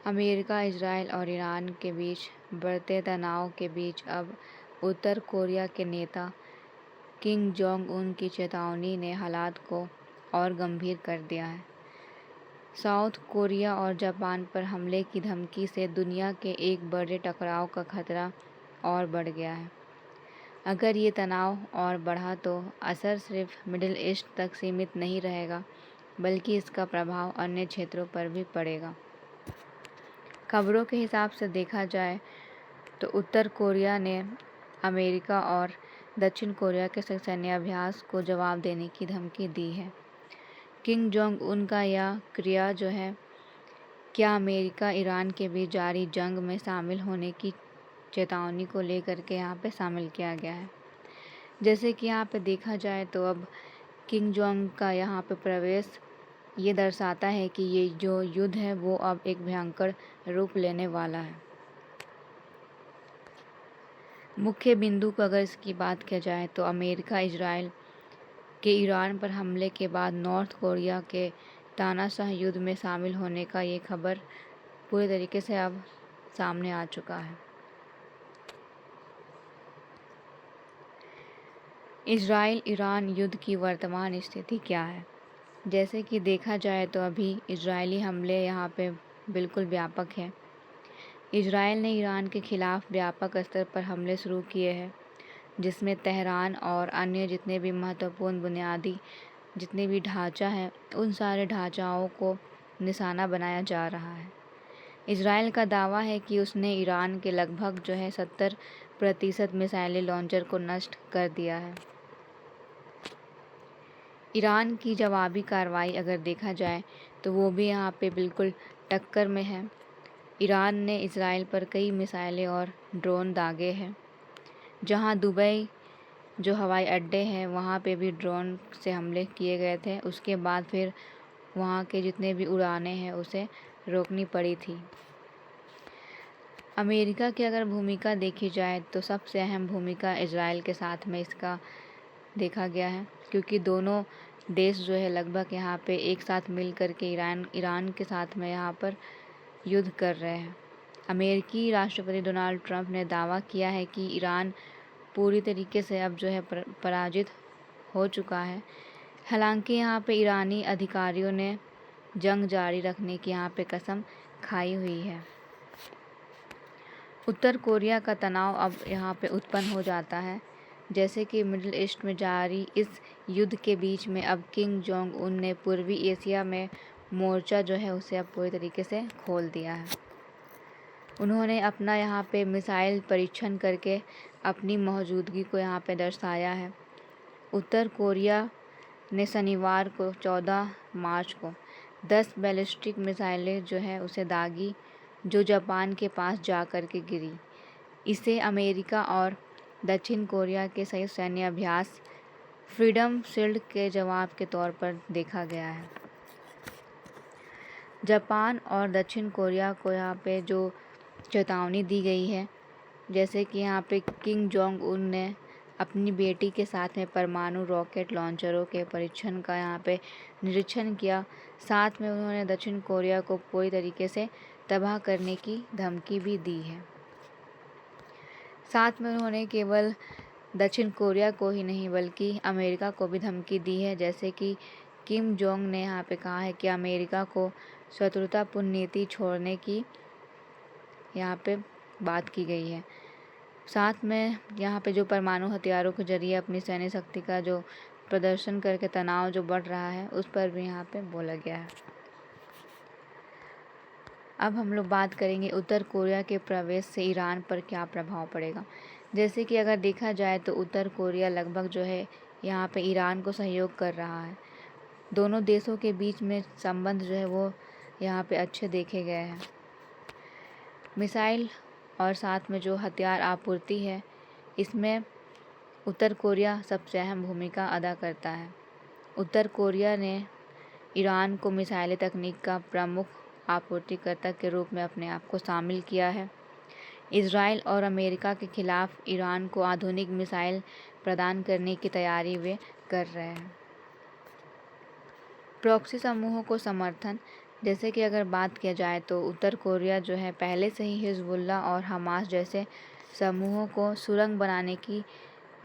America, Israel और Iran के बीच बढ़ते तनाव के बीच अब उत्तर कोरिया के नेता किम जोंग उन की चेतावनी ने हालात को और गंभीर कर दिया है। साउथ कोरिया और जापान पर हमले की धमकी से दुनिया के एक बड़े टकराव का खतरा और बढ़ गया है। अगर ये तनाव और बढ़ा तो असर सिर्फ मिडिल ईस्ट तक सीमित नहीं रहेगा, बल्कि इसका प्रभाव अन्य क्षेत्रों पर भी पड़ेगा। खबरों के हिसाब से देखा जाए तो उत्तर कोरिया ने अमेरिका और दक्षिण कोरिया के सैन्य अभ्यास को जवाब देने की धमकी दी है। किम जोंग उन का यह क्रिया जो है क्या अमेरिका ईरान के बीच जारी जंग में शामिल होने की चेतावनी को लेकर के यहाँ पे शामिल किया गया है। जैसे कि यहाँ पे देखा जाए तो अब किम जोंग का यहाँ पे प्रवेश ये दर्शाता है कि ये जो युद्ध है वो अब एक भयंकर रूप लेने वाला है। मुख्य बिंदु को अगर इसकी बात किया जाए तो अमेरिका इजराइल के ईरान पर हमले के बाद नॉर्थ कोरिया के तानाशाह युद्ध में शामिल होने का ये खबर पूरे तरीके से अब सामने आ चुका है। इजराइल ईरान युद्ध की वर्तमान स्थिति क्या है? जैसे कि देखा जाए तो अभी इजरायली हमले यहाँ पे बिल्कुल व्यापक हैं। इजराइल ने ईरान के खिलाफ व्यापक स्तर पर हमले शुरू किए हैं, जिसमें तेहरान और अन्य जितने भी महत्वपूर्ण बुनियादी जितने भी ढांचा है उन सारे ढांचाओं को निशाना बनाया जा रहा है। इजराइल का दावा है कि उसने ईरान के लगभग जो है 70% मिसाइलें लॉन्चर को नष्ट कर दिया है। ईरान की जवाबी कार्रवाई अगर देखा जाए तो वो भी यहाँ पे बिल्कुल टक्कर में है। ईरान ने इजराइल पर कई मिसाइलें और ड्रोन दागे हैं। जहाँ दुबई जो हवाई अड्डे हैं वहाँ पे भी ड्रोन से हमले किए गए थे। उसके बाद फिर वहाँ के जितने भी उड़ानें हैं उसे रोकनी पड़ी थी। अमेरिका की अगर भूमिका देखी जाए तो सबसे अहम भूमिका इजराइल के साथ में इसका देखा गया है, क्योंकि दोनों देश जो है लगभग यहाँ पे एक साथ मिल कर के ईरान के साथ में यहाँ पर युद्ध कर रहे हैं। अमेरिकी राष्ट्रपति डोनाल्ड ट्रंप ने दावा किया है कि ईरान पूरी तरीके से अब जो है पराजित हो चुका है। हालांकि यहाँ पे ईरानी अधिकारियों ने जंग जारी रखने की यहाँ पे कसम खाई हुई है। उत्तर कोरिया का तनाव अब यहाँ पे उत्पन्न हो जाता है। जैसे कि मिडिल ईस्ट में जारी इस युद्ध के बीच में अब किम जोंग उन ने पूर्वी एशिया में मोर्चा जो है उसे अब पूरी तरीके से खोल दिया है। उन्होंने अपना यहाँ पे मिसाइल परीक्षण करके अपनी मौजूदगी को यहाँ पे दर्शाया है। उत्तर कोरिया ने शनिवार को 14 मार्च को 10 बैलिस्टिक मिसाइलें जो है उसे दागी, जो जापान के पास जा कर के गिरी। इसे अमेरिका और दक्षिण कोरिया के संयुक्त सैन्य अभ्यास फ्रीडम शील्ड के जवाब के तौर पर देखा गया है। जापान और दक्षिण कोरिया को यहाँ पे जो चेतावनी दी गई है, जैसे कि यहाँ पे किम जोंग उन ने अपनी बेटी के साथ में परमाणु रॉकेट लॉन्चरों के परीक्षण का यहाँ पे निरीक्षण किया। साथ में उन्होंने दक्षिण कोरिया को पूरी तरीके से तबाह करने की धमकी भी दी है। साथ में उन्होंने केवल दक्षिण कोरिया को ही नहीं बल्कि अमेरिका को भी धमकी दी है। जैसे कि किम जोंग ने यहाँ पे कहा है कि अमेरिका को शत्रुतापूर्ण नीति छोड़ने की यहाँ पे बात की गई है। साथ में यहाँ पे जो परमाणु हथियारों के जरिए अपनी सैन्य शक्ति का जो प्रदर्शन करके तनाव जो बढ़ रहा है उस पर भी यहाँ पे बोला गया है। अब हम लोग बात करेंगे उत्तर कोरिया के प्रवेश से ईरान पर क्या प्रभाव पड़ेगा। जैसे कि अगर देखा जाए तो उत्तर कोरिया लगभग जो है यहाँ पे ईरान को सहयोग कर रहा है। दोनों देशों के बीच में संबंध जो है वो यहाँ पे अच्छे देखे गए हैं। मिसाइल और साथ में जो हथियार आपूर्ति है इसमें उत्तर कोरिया सबसे अहम भूमिका अदा करता है। उत्तर कोरिया ने ईरान को मिसाइली तकनीक का प्रमुख आपूर्तिकर्ता के रूप में अपने आप को शामिल किया है। इजराइल और अमेरिका के खिलाफ ईरान को आधुनिक मिसाइल प्रदान करने की तैयारी वे कर रहे हैं। प्रॉक्सी समूहों को समर्थन जैसे कि अगर बात किया जाए तो उत्तर कोरिया जो है पहले से ही हिजबुल्ला और हमास जैसे समूहों को सुरंग बनाने की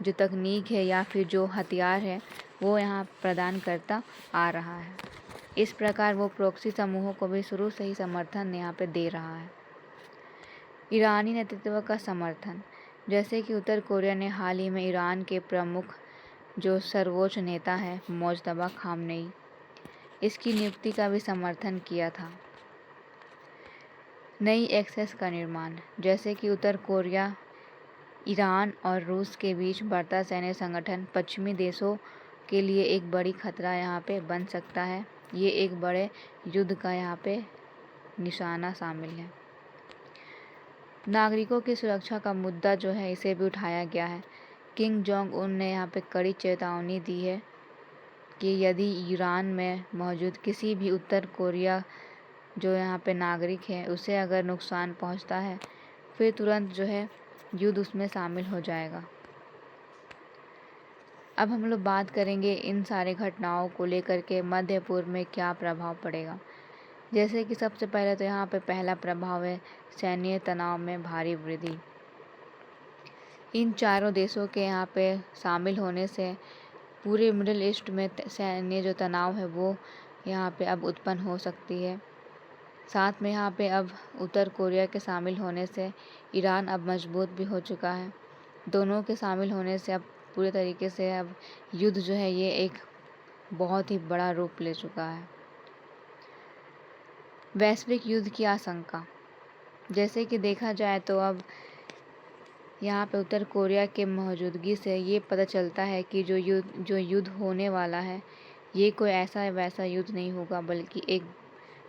जो तकनीक है या फिर जो हथियार है वो यहाँ प्रदान करता आ रहा है। इस प्रकार वो प्रॉक्सी समूहों को भी शुरू से ही समर्थन यहाँ पे दे रहा है। ईरानी नेतृत्व का समर्थन, जैसे कि उत्तर कोरिया ने हाल ही में ईरान के प्रमुख जो सर्वोच्च नेता है मोज्तबा खामनेई, इसकी नियुक्ति का भी समर्थन किया था। नई एक्सेस का निर्माण, जैसे कि उत्तर कोरिया, ईरान और रूस के बीच बढ़ता सैन्य संगठन पश्चिमी देशों के लिए एक बड़ी खतरा यहाँ पे बन सकता है। ये एक बड़े युद्ध का यहाँ पे निशाना शामिल है। नागरिकों की सुरक्षा का मुद्दा जो है इसे भी उठाया गया है। किंग जोंग उन ने यहाँ पे कड़ी चेतावनी दी है कि यदि ईरान में मौजूद किसी भी उत्तर कोरिया जो यहाँ पे नागरिक है उसे अगर नुकसान पहुँचता है फिर तुरंत जो है युद्ध उसमें शामिल हो जाएगा। अब हम लोग बात करेंगे इन सारे घटनाओं को लेकर के मध्य पूर्व में क्या प्रभाव पड़ेगा। जैसे कि सबसे पहले तो यहाँ पे पहला प्रभाव है सैन्य तनाव में भारी वृद्धि। इन चारों देशों के यहाँ पे शामिल होने से पूरे मिडिल ईस्ट में सैन्य जो तनाव है वो यहाँ पे अब उत्पन्न हो सकती है। साथ में यहाँ पे अब उत्तर कोरिया के शामिल होने से ईरान अब मजबूत भी हो चुका है। दोनों के शामिल होने से अब पूरे तरीके से अब युद्ध जो है ये एक बहुत ही बड़ा रूप ले चुका है। वैश्विक युद्ध की आशंका, जैसे कि देखा जाए तो अब यहाँ पे उत्तर कोरिया के मौजूदगी से ये पता चलता है कि जो युद्ध होने वाला है ये कोई ऐसा वैसा युद्ध नहीं होगा, बल्कि एक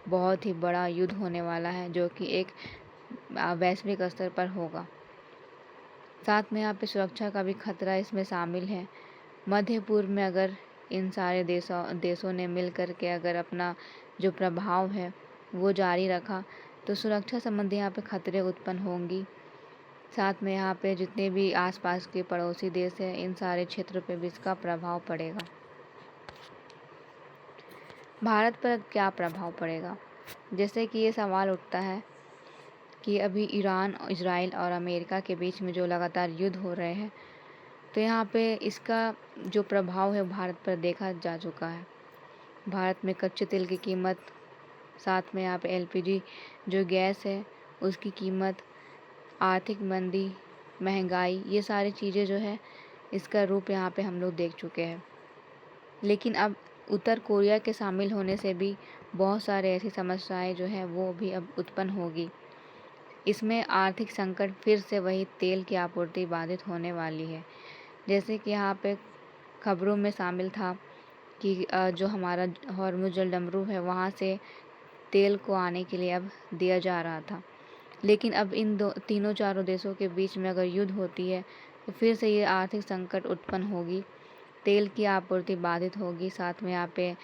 बहुत ही बड़ा युद्ध होने वाला है जो कि एक वैश्विक स्तर पर होगा। साथ में यहाँ पे सुरक्षा का भी खतरा इसमें शामिल है। मध्य पूर्व में अगर इन सारे देशों ने मिल कर के अगर अपना जो प्रभाव है वो जारी रखा तो सुरक्षा संबंधी यहाँ पे खतरे उत्पन्न होंगी। साथ में यहाँ पे जितने भी आसपास के पड़ोसी देश हैं इन सारे क्षेत्रों पे भी इसका प्रभाव पड़ेगा। भारत पर क्या प्रभाव पड़ेगा, जैसे कि ये सवाल उठता है कि अभी ईरान, इजराइल और अमेरिका के बीच में जो लगातार युद्ध हो रहे हैं तो यहाँ पे इसका जो प्रभाव है भारत पर देखा जा चुका है। भारत में कच्चे तेल की कीमत, साथ में यहाँ पे एलपीजी जो गैस है उसकी कीमत, आर्थिक मंदी, महंगाई, ये सारी चीज़ें जो है इसका रूप यहाँ पे हम लोग देख चुके हैं। लेकिन अब उत्तर कोरिया के शामिल होने से भी बहुत सारे ऐसी समस्याएं जो है वो भी अब उत्पन्न होगी। इसमें आर्थिक संकट, फिर से वही तेल की आपूर्ति बाधित होने वाली है। जैसे कि यहाँ पे खबरों में शामिल था कि जो हमारा हॉर्मुज़ जलडमरू है वहाँ से तेल को आने के लिए अब दिया जा रहा था। लेकिन अब इन तीनों चारों देशों के बीच में अगर युद्ध होती है तो फिर से ये आर्थिक संकट उत्पन्न होगी, तेल की आपूर्ति बाधित होगी, साथ में यहाँ पे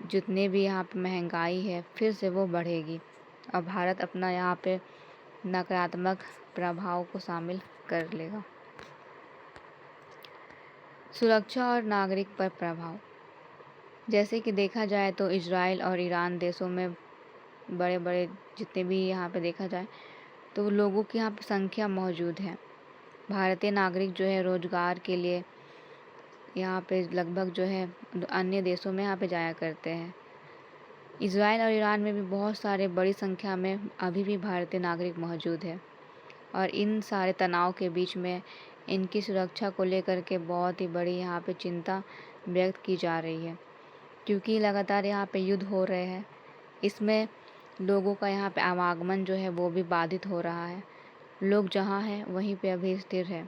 जितने भी यहाँ पे महंगाई है फिर से वो बढ़ेगी और भारत अपना यहाँ पे नकारात्मक प्रभाव को शामिल कर लेगा। सुरक्षा और नागरिक पर प्रभाव, जैसे कि देखा जाए तो इजराइल और ईरान देशों में बड़े बड़े जितने भी यहाँ पे देखा जाए तो लोगों की यहाँ पे संख्या मौजूद है। भारतीय नागरिक जो है रोजगार के लिए यहाँ पे लगभग जो है अन्य देशों में यहाँ पे जाया करते हैं। इजराइल और ईरान में भी बहुत सारे बड़ी संख्या में अभी भी भारतीय नागरिक मौजूद है और इन सारे तनाव के बीच में इनकी सुरक्षा को लेकर के बहुत ही बड़ी यहाँ पे चिंता व्यक्त की जा रही है, क्योंकि लगातार यहाँ पे युद्ध हो रहे हैं। इसमें लोगों का यहाँ पे आवागमन जो है वो भी बाधित हो रहा है। लोग जहाँ हैं वहीं पे अभी स्थिर है,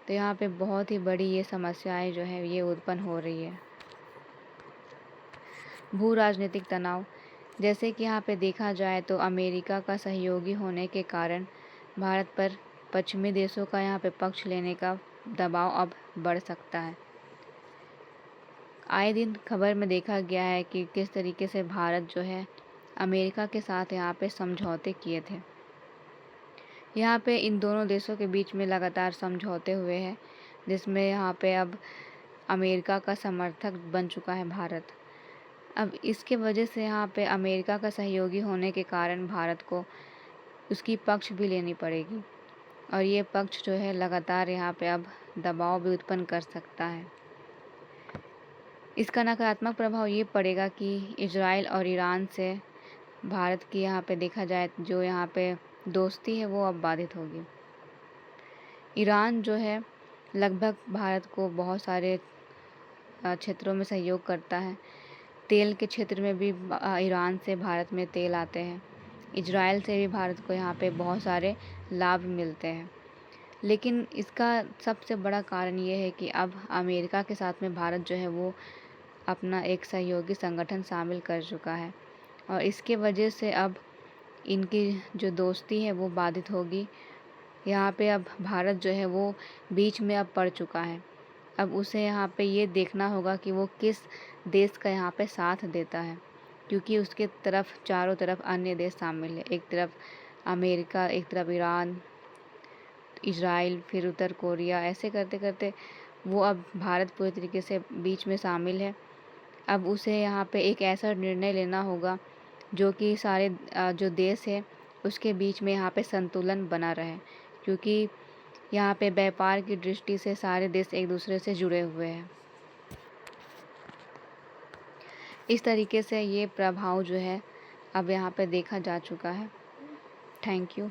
तो यहाँ पे बहुत ही बड़ी ये समस्याएं जो है ये उत्पन्न हो रही है। भू राजनीतिक तनाव, जैसे कि यहाँ पे देखा जाए तो अमेरिका का सहयोगी होने के कारण भारत पर पश्चिमी देशों का यहाँ पे पक्ष लेने का दबाव अब बढ़ सकता है। आए दिन खबर में देखा गया है कि किस तरीके से भारत जो है अमेरिका के साथ यहाँ पे समझौते किए थे। यहाँ पे इन दोनों देशों के बीच में लगातार समझौते हुए हैं, जिसमें यहाँ पे अब अमेरिका का समर्थक बन चुका है भारत। अब इसके वजह से यहाँ पे अमेरिका का सहयोगी होने के कारण भारत को उसकी पक्ष भी लेनी पड़ेगी, और ये पक्ष जो है लगातार यहाँ पे अब दबाव भी उत्पन्न कर सकता है। इसका नकारात्मक प्रभाव ये पड़ेगा कि इजराइल और ईरान से भारत की यहाँ पे देखा जाए जो यहाँ पे दोस्ती है वो अब बाधित होगी। ईरान जो है लगभग भारत को बहुत सारे क्षेत्रों में सहयोग करता है। तेल के क्षेत्र में भी ईरान से भारत में तेल आते हैं। इजराइल से भी भारत को यहाँ पे बहुत सारे लाभ मिलते हैं। लेकिन इसका सबसे बड़ा कारण ये है कि अब अमेरिका के साथ में भारत जो है वो अपना एक सहयोगी संगठन शामिल कर चुका है, और इसके वजह से अब इनकी जो दोस्ती है वो बाधित होगी। यहाँ पे अब भारत जो है वो बीच में अब पड़ चुका है। अब उसे यहाँ पे ये देखना होगा कि वो किस देश का यहाँ पे साथ देता है, क्योंकि उसके तरफ चारों तरफ अन्य देश शामिल है। एक तरफ अमेरिका, एक तरफ ईरान, इजराइल, फिर उत्तर कोरिया, ऐसे करते करते वो अब भारत पूरी तरीके से बीच में शामिल है। अब उसे यहाँ पे एक ऐसा निर्णय लेना होगा जो कि सारे जो देश है उसके बीच में यहाँ पे संतुलन बना रहे, क्योंकि यहाँ पे व्यापार की दृष्टि से सारे देश एक दूसरे से जुड़े हुए हैं। इस तरीके से ये प्रभाव जो है अब यहाँ पे देखा जा चुका है। Thank you.